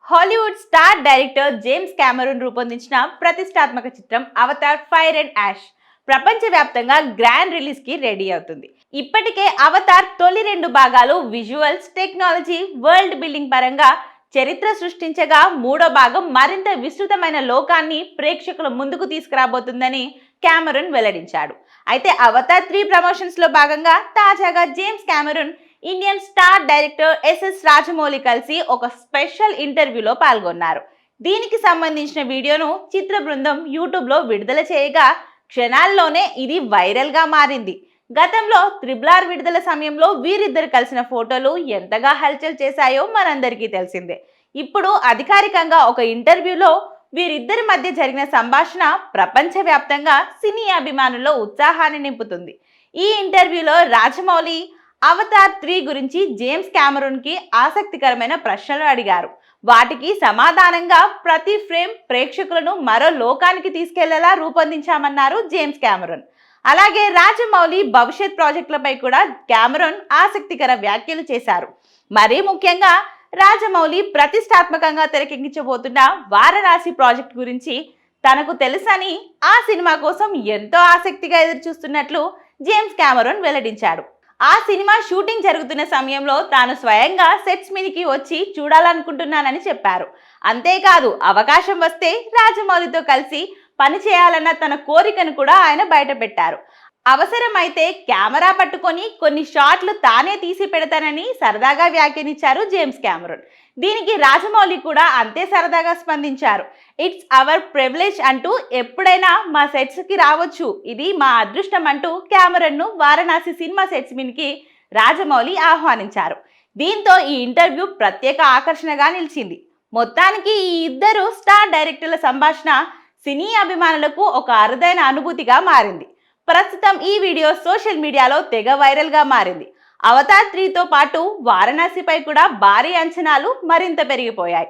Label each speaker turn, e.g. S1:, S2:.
S1: Hollywood star director James Cameroon రూపొందించిన ప్రతిష్టాత్మక చిత్రం అవతార్ ఫైర్ అండ్ యాష్ ప్రపంచవ్యాప్తంగా గ్రాండ్ రిలీజ్ కి రెడీ అవుతుంది. ఇప్పటికే అవతార్ తొలి 2 భాగాలు విజువల్స్, టెక్నాలజీ, వరల్డ్ బిల్డింగ్ పరంగా చరిత్ర సృష్టించగా, మూడో భాగం మరింత విస్తృతమైన లోకాన్ని ప్రేక్షకుల ముందుకు తీసుకురాబోతుందని కెమెరూన్ వెల్లడించాడు. అయితే అవతార్ 3 ప్రమోషన్స్ లో భాగంగా తాజాగా James Cameron Indian star director SS Rajamouli కలిసి ఒక స్పెషల్ ఇంటర్వ్యూలో పాల్గొన్నారు. దీనికి సంబంధించిన వీడియోను చిత్ర బృందం యూట్యూబ్ లో విడుదల చేయగా క్షణాల్లోనే ఇది వైరల్ గా మారింది. గతంలో RRR విడుదల సమయంలో వీరిద్దరు కలిసిన ఫోటోలు ఎంతగా హల్చల్ చేశాయో మనందరికీ తెలిసిందే. ఇప్పుడు అధికారికంగా ఒక ఇంటర్వ్యూలో వీరిద్దరి మధ్య జరిగిన సంభాషణ ప్రపంచవ్యాప్తంగా సినీ అభిమానుల్లో ఉత్సాహాన్ని నింపుతుంది. ఈ ఇంటర్వ్యూలో రాజమౌళి అవతార్ 3 గురించి జేమ్స్ కెమెరూన్ కి ఆసక్తికరమైన ప్రశ్నలు అడిగారు. వాటికి సమాధానంగా ప్రతి ఫ్రేమ్ ప్రేక్షకులను మరో లోకానికి తీసుకెళ్లేలా రూపొందించామన్నారు జేమ్స్ కెమెరూన్. అలాగే రాజమౌళి భవిష్యత్ ప్రాజెక్టులపై కూడా కెమెరూన్ ఆసక్తికర వ్యాఖ్యలు చేశారు. మరీ ముఖ్యంగా రాజమౌళి ప్రతిష్టాత్మకంగా తెరకెక్కించబోతున్న వారణాసి ప్రాజెక్ట్ గురించి తనకు తెలుసని, ఆ సినిమా కోసం ఎంతో ఆసక్తిగా ఎదురుచూస్తున్నట్లు జేమ్స్ కెమెరూన్ వెల్లడించాడు. ఆ సినిమా షూటింగ్ జరుగుతున్న సమయంలో తాను స్వయంగా సెట్స్ మీదకి వచ్చి చూడాలనుకుంటున్నానని చెప్పారు. అంతేకాదు, అవకాశం వస్తే రాజమౌళితో కలిసి పని చేయాలన్న తన కోరికను కూడా ఆయన బయటపెట్టారు. అవసరమైతే కెమెరా పట్టుకొని కొన్ని షాట్లు తానే తీసి పెడతానని సరదాగా వ్యాఖ్యానించారు జేమ్స్ కెమెరూన్. దీనికి రాజమౌళి కూడా అంతే సరదాగా స్పందించారు. ఇట్స్ అవర్ ప్రివిలేజ్ అంటూ, ఎప్పుడైనా మా సెట్స్ కి రావచ్చు, ఇది మా అదృష్టం అంటూ కెమెరూన్ ను వారణాసి సినిమా సెట్స్ మీదకి రాజమౌళి ఆహ్వానించారు. దీంతో ఈ ఇంటర్వ్యూ ప్రత్యేక ఆకర్షణగా నిలిచింది. మొత్తానికి ఈ ఇద్దరు స్టార్ డైరెక్టర్ల సంభాషణ సినీ అభిమానులకు ఒక అరుదైన అనుభూతిగా మారింది. ప్రస్తుతం ఈ వీడియో సోషల్ మీడియాలో తెగ వైరల్ గా మారింది. అవతార్ 3తో పాటు వారణాసిపై కూడా భారీ అంచనాలు మరింత పెరిగిపోయాయి.